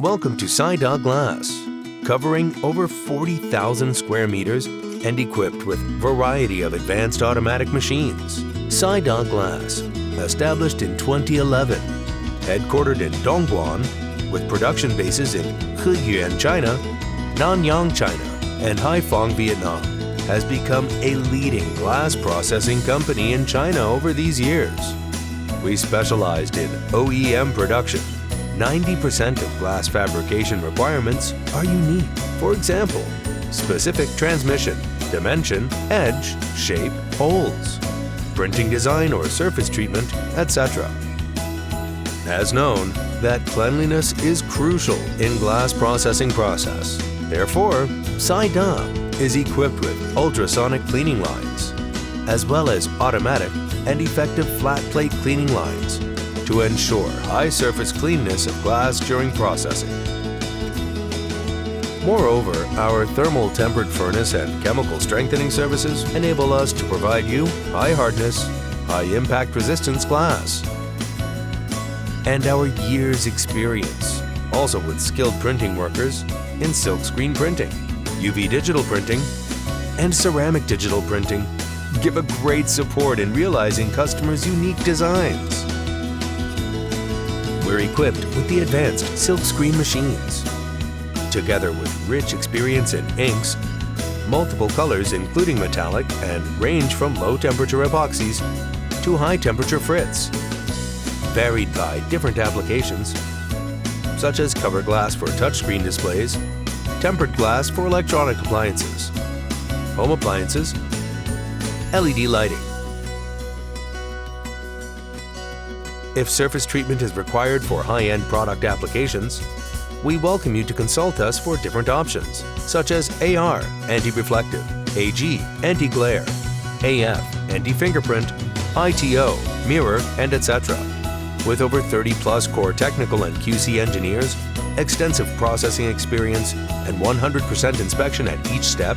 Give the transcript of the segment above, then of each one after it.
Welcome to Saida Glass, covering over 40,000 square meters and equipped with a variety of advanced automatic machines. Saida Glass, established in 2011, headquartered in Dongguan, with production bases in Heyuan, China, Nanyang, China, and Haiphong, Vietnam, has become a leading glass processing company in China over these years. We specialized in OEM production. 90% of glass fabrication requirements are unique. For example, specific transmission, dimension, edge, shape, holes, printing design or surface treatment, etc. As known, that cleanliness is crucial in glass processing process. Therefore, Saida is equipped with ultrasonic cleaning lines, as well as automatic and effective flat plate cleaning lines to ensure high surface cleanness of glass during processing. Moreover, our thermal tempered furnace and chemical strengthening services enable us to provide you high hardness, high impact resistance glass. And our years experience, also with skilled printing workers in silkscreen printing, UV digital printing, and ceramic digital printing, give a great support in realizing customers' unique designs. We're equipped with the advanced silkscreen machines, together with rich experience in inks, multiple colors including metallic, and range from low temperature epoxies to high temperature frits, varied by different applications, such as cover glass for touchscreen displays, tempered glass for electronic appliances, home appliances, LED lighting. If surface treatment is required for high-end product applications, we welcome you to consult us for different options, such as AR, anti-reflective, AG, anti-glare, AF, anti-fingerprint, ITO, mirror, and etc. With over 30-plus core technical and QC engineers, extensive processing experience, and 100% inspection at each step,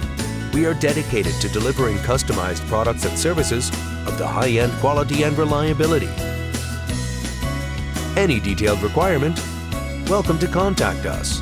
we are dedicated to delivering customized products and services of the high-end quality and reliability. Any detailed requirement, welcome to contact us.